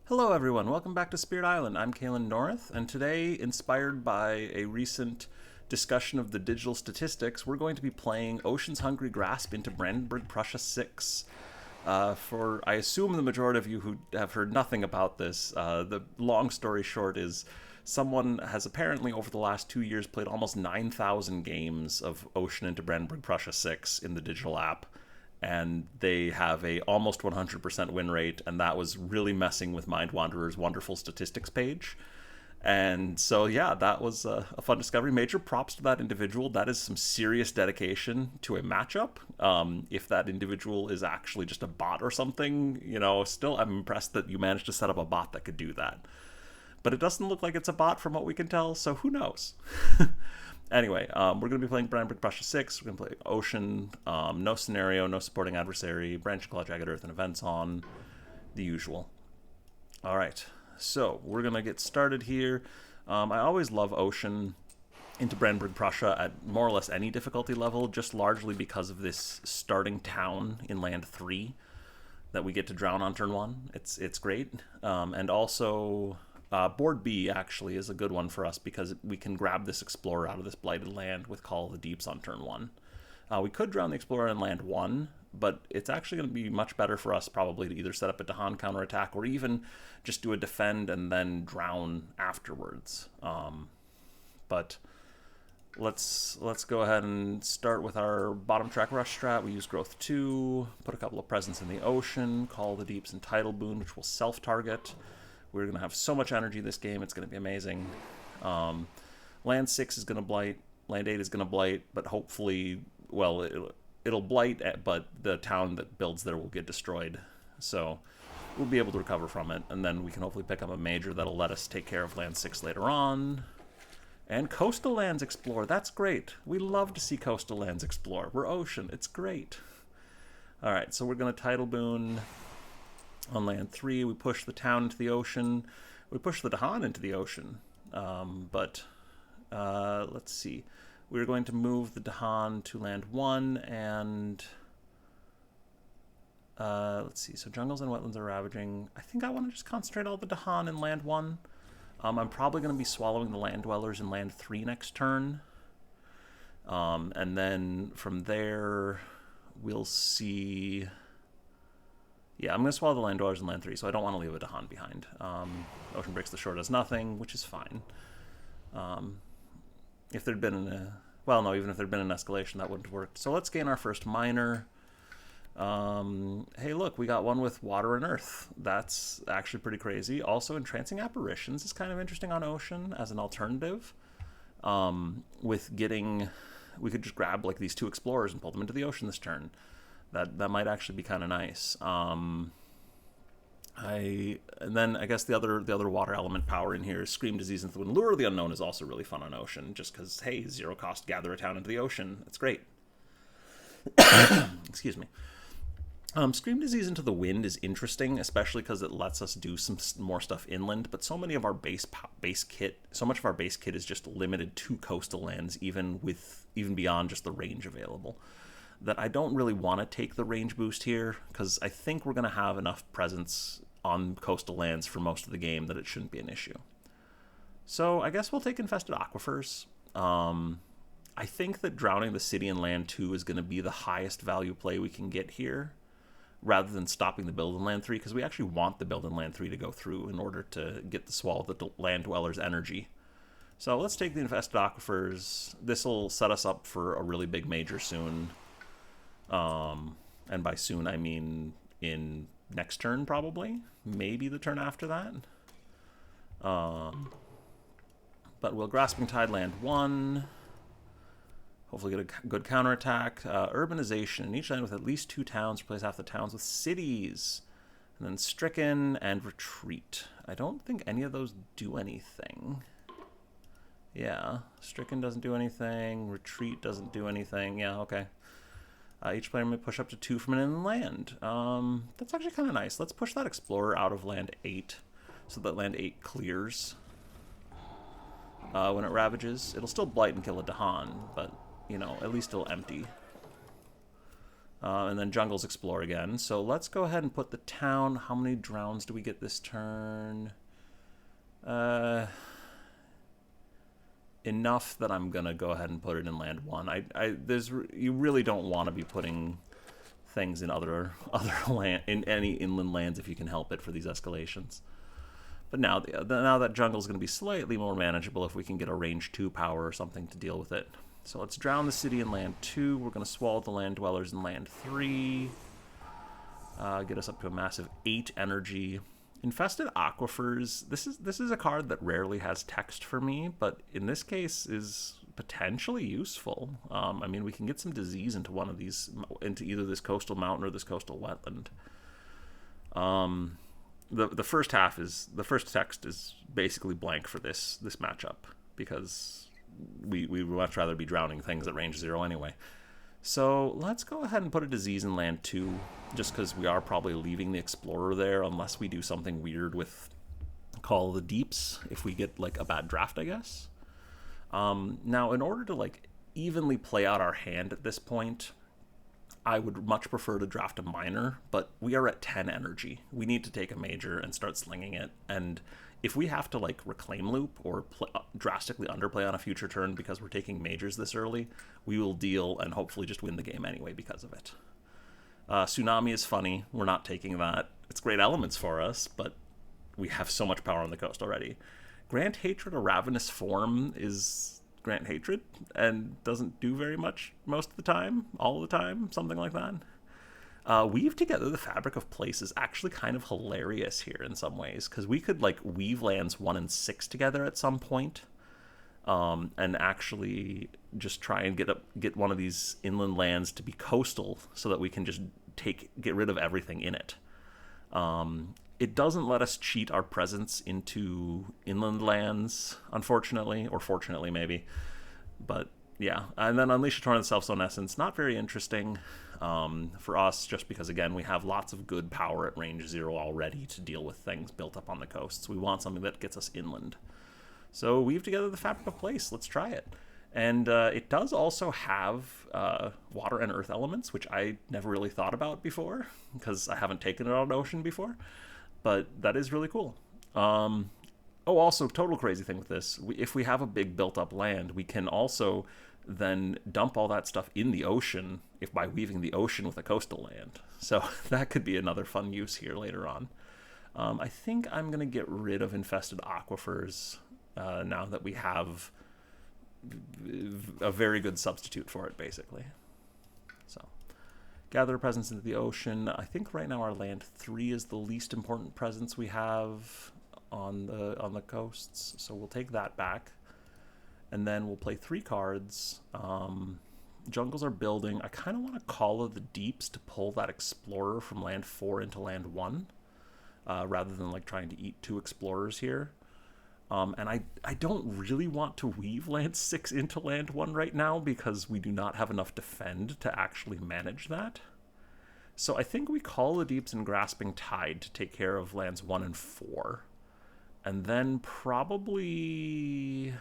Hello everyone, welcome back to Spirit Island. I'm Kalen North, and today, inspired by a recent discussion of the digital statistics, we're going to be playing Ocean's Hungry Grasp into Brandenburg-Prussia 6. For, I assume, the majority of you who have heard nothing about this, the long story short is someone has apparently over the last 2 years played almost 9,000 games of Ocean into Brandenburg-Prussia 6 in the digital app, and they have a almost 100% win rate, and that was really messing with Mind Wanderer's wonderful statistics page. And so, yeah, that was a fun discovery. Major props to that individual. That is some serious dedication to a matchup. If that individual is actually just a bot or something, still, I'm impressed that you managed to set up a bot that could do that. But it doesn't look like it's a bot from what we can tell, so who knows? Anyway, we're going to be playing Brandenburg-Prussia 6. We're going to play Ocean, no scenario, no supporting adversary, branch, claw, jagged earth, and events on, the usual. All right, so we're going to get started here. I always love Ocean into Brandenburg-Prussia at more or less any difficulty level, just largely because of this starting town in land 3 that we get to drown on turn 1. It's great. And also... board B actually is a good one for us because we can grab this Explorer out of this blighted land with Call of the Deeps on turn 1. We could drown the Explorer in land 1, but it's actually going to be much better for us probably to either set up a Dahan counterattack or even just do a defend and then drown afterwards. But let's go ahead and start with our bottom track rush strat. We use Growth 2, put a couple of presents in the ocean, Call of the Deeps and Tidal Boon, which will self-target. We're going to have so much energy this game. It's going to be amazing. Land 6 is going to blight. Land 8 is going to blight, but hopefully, well, it'll blight, but the town that builds there will get destroyed. So we'll be able to recover from it, and then we can hopefully pick up a major that'll let us take care of Land 6 later on. And coastal lands explore. That's great. We love to see coastal lands explore. We're Ocean. It's great. All right, so we're going to Tidal Boon. On land 3, we push the town into the ocean. We push the Dahan into the ocean. Let's see. We're going to move the Dahan to land 1, and... let's see. So jungles and wetlands are ravaging. I think I want to just concentrate all the Dahan in land 1. I'm probably going to be swallowing the land dwellers in land 3 next turn. And then from there, we'll see... Yeah, I'm going to swallow the land dwellers in land 3, so I don't want to leave a Dahan behind. Ocean breaks the shore does nothing, which is fine. If there'd been even if there'd been an escalation, that wouldn't have worked. So let's gain our first miner. Hey, look, we got one with water and earth. That's actually pretty crazy. Also, entrancing apparitions is kind of interesting on Ocean as an alternative. We could just grab like these 2 explorers and pull them into the ocean this turn. That might actually be kind of nice. And then I guess the other water element power in here is Scream, Disease, and the Wind. Lure of the Unknown is also really fun on Ocean, just because, hey, 0 cost, gather a town into the ocean. It's great. Excuse me. Scream, Disease into the Wind is interesting, especially because it lets us do some more stuff inland, but so much of our base kit is just limited to coastal lands, even beyond just the range available, that I don't really want to take the range boost here, because I think we're going to have enough presence on coastal lands for most of the game that it shouldn't be an issue. So I guess we'll take Infested Aquifers. I think that drowning the city in land 2 is going to be the highest value play we can get here, rather than stopping the build in land 3, because we actually want the build in land 3 to go through in order to get the swallow the land dweller's energy. So let's take the Infested Aquifers. This will set us up for a really big major soon. And by soon, I mean in next turn, probably. Maybe the turn after that. But we'll Grasping Tide land 1. Hopefully get a good counterattack. Urbanization. Each land with at least 2 towns. Replace half the towns with cities. And then Stricken and Retreat. I don't think any of those do anything. Yeah. Stricken doesn't do anything. Retreat doesn't do anything. Yeah, okay. Each player may push up to 2 from an inland land. That's actually kind of nice. Let's push that Explorer out of land 8 so that land 8 clears. When it ravages, it'll still blight and kill a Dahan, but, at least it'll empty. And then jungles explore again. So let's go ahead and put the town. How many drowns do we get this turn? Enough that I'm gonna go ahead and put it in land 1. You really don't want to be putting things in other land, in any inland lands if you can help it for these escalations. But now that jungle's going to be slightly more manageable if we can get a range 2 power or something to deal with it. So let's drown the city in land 2. We're going to swallow the land dwellers in land 3. Get us up to a massive 8 energy. Infested Aquifers. This is a card that rarely has text for me, but in this case is potentially useful. I mean, we can get some disease into one of these, into either this coastal mountain or this coastal wetland. The first text is basically blank for this matchup because we would much rather be drowning things at range 0 anyway. So let's go ahead and put a disease in land 2, just because we are probably leaving the Explorer there unless we do something weird with Call of the Deeps, if we get like a bad draft, I guess. Now, in order to like evenly play out our hand at this point, I would much prefer to draft a minor, but we are at 10 energy. We need to take a major and start slinging it, and if we have to like reclaim loop or drastically underplay on a future turn because we're taking majors this early, we will deal and hopefully just win the game anyway because of it. Tsunami is funny. We're not taking that. It's great elements for us, but we have so much power on the coast already. Grant Hatred, a Ravenous Form, is Grant Hatred and doesn't do very much most of the time, all the time, something like that. Weave Together the Fabric of Place is actually kind of hilarious here in some ways, because we could like weave lands 1 and 6 together at some point, and actually just try and get one of these inland lands to be coastal so that we can just get rid of everything in it. It doesn't let us cheat our presence into inland lands, unfortunately, or fortunately maybe, but yeah. And then Unleash a Torrent of Self-Sown Essence, not very interesting for us, just because, again, we have lots of good power at range 0 already to deal with things built up on the coasts. We want something that gets us inland. So Weave Together the Fabric of Place. Let's try it. And it does also have water and earth elements, which I never really thought about before, because I haven't taken it on ocean before. But that is really cool. Oh, also, total crazy thing with this. If we have a big built-up land, we can also then dump all that stuff in the ocean by weaving the ocean with a coastal land. So that could be another fun use here later on. I think I'm going to get rid of Infested Aquifers now that we have a very good substitute for it, basically. So, gather a presence into the ocean. I think right now our land 3 is the least important presence we have on the coasts, so we'll take that back, and then we'll play 3 cards. Jungles are building. I kind of want to Call of the Deeps to pull that Explorer from land 4 into land 1, rather than like trying to eat 2 Explorers here. And I don't really want to weave land 6 into land 1 right now because we do not have enough defend to actually manage that. So I think we Call the Deeps and Grasping Tide to take care of lands 1 and 4. And then probably...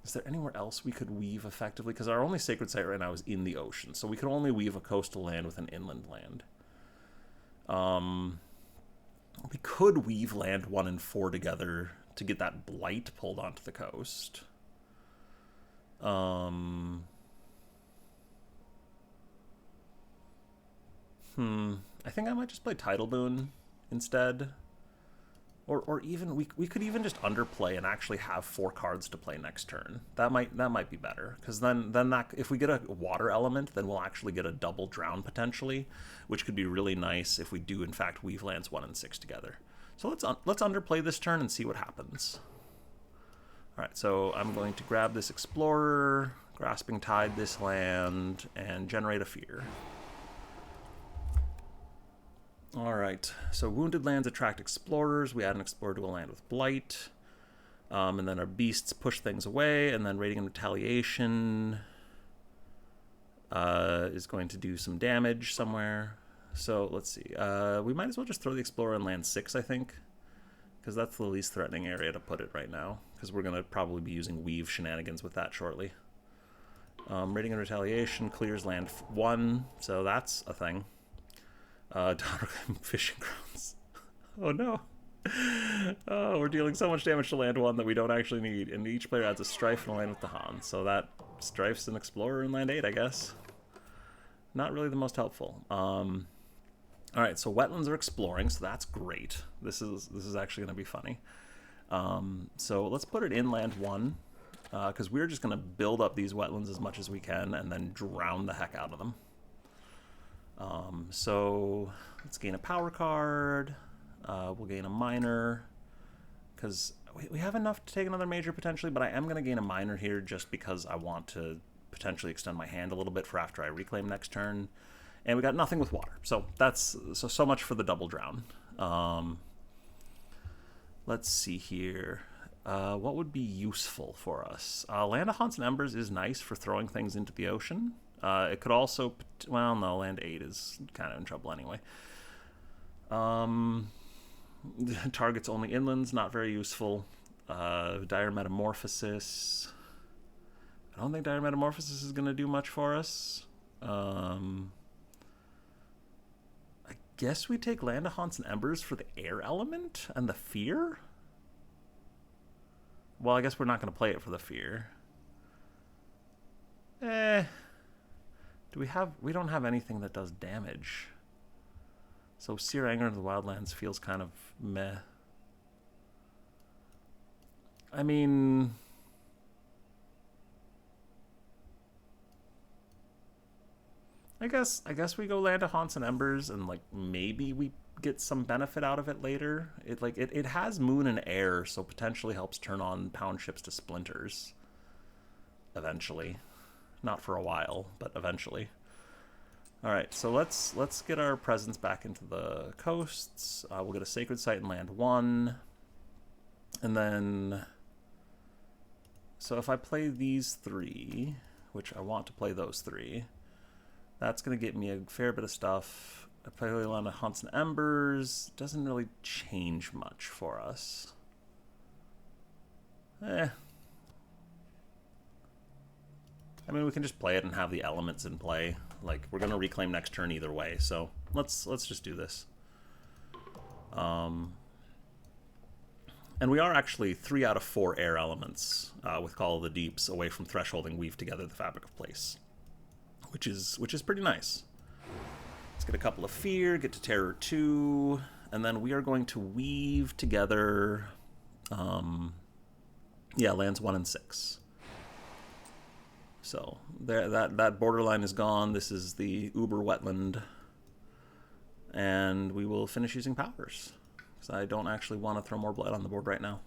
Is there anywhere else we could weave effectively? Because our only sacred site right now is in the ocean, so we could only weave a coastal land with an inland land. We could weave land 1 and 4 together to get that blight pulled onto the coast. I think I might just play Tidal Boon instead. Or even we could even just underplay and actually have 4 cards to play next turn. That might be better, because then that, if we get a water element, then we'll actually get a double drown potentially, which could be really nice if we do in fact weave lands 1 and 6 together. So let's underplay this turn and see what happens. All right, so I'm going to grab this Explorer, Grasping Tide this land, and generate a Fear. Alright, so wounded lands attract explorers. We add an explorer to a land with blight. And then our beasts push things away, and then Radiant Retaliation is going to do some damage somewhere. So let's see. We might as well just throw the explorer on land 6, I think. because that's the least threatening area to put it right now, because we're going to probably be using weave shenanigans with that shortly. Raiding and Retaliation clears land 1, so that's a thing. Fishing grounds. Oh no. Oh, we're dealing so much damage to land 1 that we don't actually need, and each player adds a strife and a land with Dahan, so that strifes an explorer in land 8, I guess. Not really the most helpful. Alright, so wetlands are exploring, so that's great. This is actually going to be funny. So let's put it in land 1, because we're just going to build up these wetlands as much as we can and then drown the heck out of them. So let's gain a power card. We'll gain a minor, because we have enough to take another major potentially, but I am going to gain a minor here just because I want to potentially extend my hand a little bit for after I reclaim next turn. And we got nothing with water, so that's so much for the double drown. Let's see here. What would be useful for us? Land of Haunts and Embers is nice for throwing things into the ocean. It could also, well, no, land 8 is kind of in trouble anyway. Targets only inlands, not very useful. Dire Metamorphosis. I don't think Dire Metamorphosis is going to do much for us. I guess we take Land of Haunts and Embers for the air element and the fear? Well, I guess we're not going to play it for the fear. Do we have... We don't have anything that does damage. So Sear Anger into the Wildlands feels kind of meh. I mean... I guess we go Land of Haunts and Embers and like maybe we get some benefit out of it later. It has Moon and Air, so potentially helps turn on pound ships to splinters. Eventually. Not for a while, but eventually. Alright, so let's get our presence back into the coasts. We'll get a Sacred Site in land 1. And then... So if I play these 3, which I want to play those 3, that's going to get me a fair bit of stuff. I play Land of Haunts and Embers. Doesn't really change much for us. I mean, we can just play it and have the elements in play. Like, we're going to reclaim next turn either way, so let's just do this. And we are actually 3 out of 4 air elements with Call of the Deeps away from thresholding Weave Together the Fabric of Place, which is pretty nice. Let's get a couple of Fear, get to Terror 2, and then we are going to weave together, lands 1 and 6. So there, that borderline is gone. This is the Uber Wetland, and we will finish using powers because I don't actually want to throw more blood on the board right now.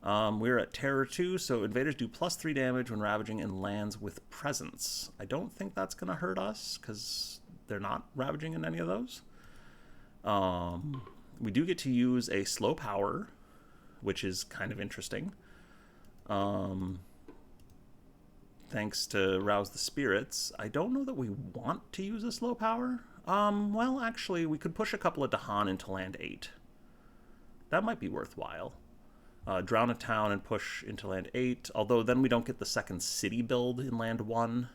We're at Terror 2, so invaders do +3 damage when ravaging in lands with presence. I don't think that's going to hurt us because they're not ravaging in any of those. We do get to use a slow power, which is kind of interesting. Thanks to Rouse the Spirits. I don't know that we want to use a slow power. Well, actually, we could push a couple of Dahan into land 8. That might be worthwhile. Drown a town and push into land 8, although then we don't get the second city build in land 1,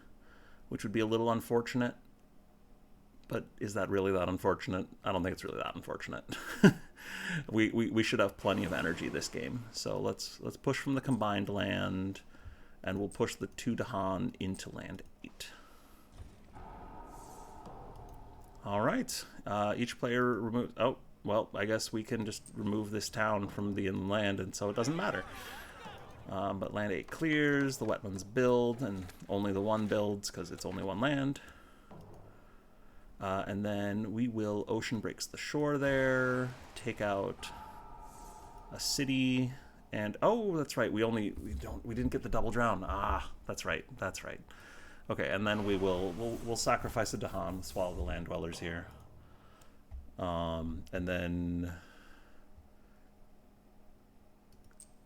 which would be a little unfortunate. But is that really that unfortunate? I don't think it's really that unfortunate. we should have plenty of energy this game. So let's push from the combined land, and we'll push the 2 Dahan into land 8. All right. Each player removes... Oh, well, I guess we can just remove this town from the inland, and so it doesn't matter. But land 8 clears, the wetlands build, and only the 1 builds because it's only 1 land. And then we will Ocean Breaks the Shore there, take out a city, and oh, that's right. We didn't get the double drown. Ah, that's right. Okay, and then we'll sacrifice a Dahan, swallow the land dwellers here. And then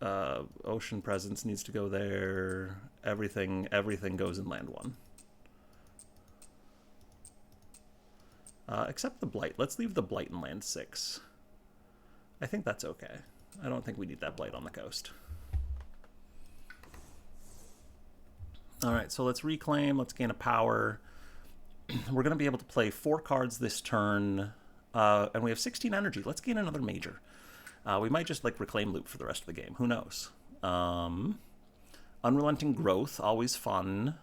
Ocean Presence needs to go there. Everything goes in land 1. Except the Blight. Let's leave the Blight in land 6. I think that's okay. I don't think we need that blight on the coast. All right, so let's reclaim. Let's gain a power. We're going to be able to play 4 cards this turn, and we have 16 energy. Let's gain another major. We might just like reclaim loop for the rest of the game. Who knows? Unrelenting Growth, always fun.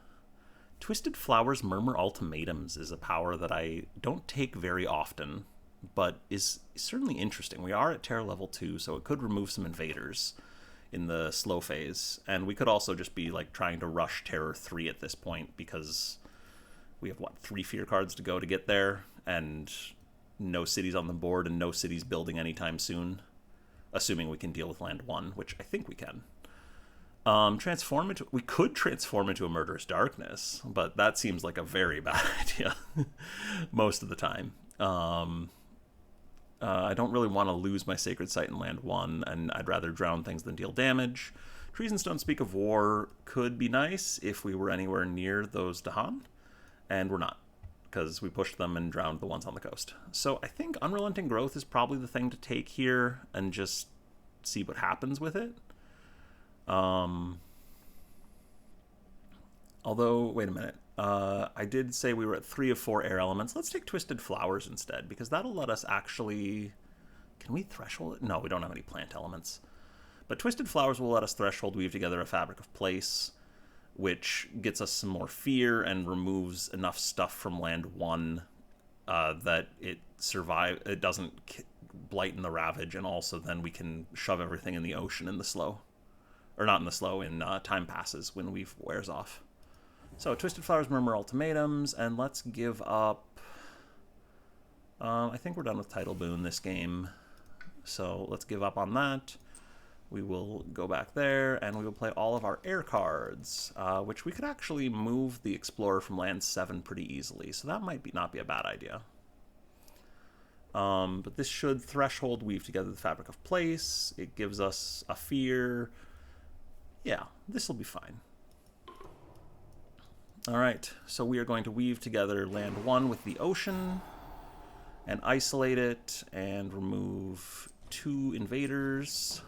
Twisted Flowers Murmur Ultimatums is a power that I don't take very often, but is certainly interesting. We are at Terror level 2, so it could remove some invaders in the slow phase, and we could also just be like trying to rush Terror 3 at this point because we have, what, 3 fear cards to go to get there, and no cities on the board and no cities building anytime soon, assuming we can deal with land 1, which I think we can. We could transform into a Murderous Darkness, but that seems like a very bad idea most of the time. I don't really want to lose my Sacred Site in land 1, and I'd rather drown things than deal damage. Treasons Don't Speak of War could be nice if we were anywhere near those Dahan, and we're not, because we pushed them and drowned the ones on the coast. So I think Unrelenting Growth is probably the thing to take here and just see what happens with it. Although, wait a minute. I did say we were at 3 of 4 air elements. Let's take Twisted Flowers instead, because that'll let us actually... Can we threshold it? No, we don't have any plant elements. But Twisted Flowers will let us threshold weave together a Fabric of Place, which gets us some more fear and removes enough stuff from land 1 that it doesn't blight in the Ravage, and also then we can shove everything in the ocean in the slow. Or not in the slow, in time passes when weave wears off. So, Twisted Flowers Murmur Ultimatums, and let's give up... I think we're done with Title Boon this game, so let's give up on that. We will go back there, and we will play all of our air cards, which we could actually move the Explorer from land 7 pretty easily, so that might not be a bad idea. But this should threshold weave together the Fabric of Place. It gives us a fear. Yeah, this will be fine. All right, so we are going to weave together land 1 with the ocean and isolate it and remove 2 invaders.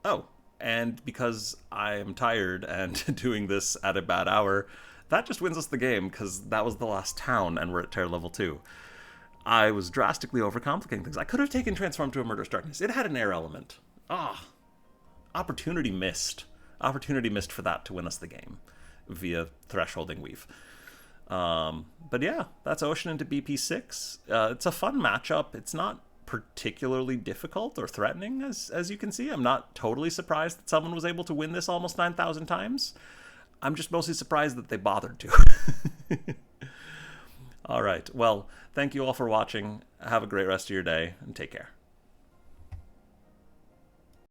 Oh, and because I am tired and doing this at a bad hour, that just wins us the game because that was the last town and we're at Terror level 2. I was drastically overcomplicating things. I could have taken Transform to a Murderous Darkness. It had an air element. Opportunity missed. Opportunity missed for that to win us the game via thresholding weave. But yeah, that's Ocean into BP6. It's a fun matchup. It's not particularly difficult or threatening, as you can see. I'm not totally surprised that someone was able to win this almost 9,000 times. I'm just mostly surprised that they bothered to. All right, well, thank you all for watching. Have a great rest of your day, and take care.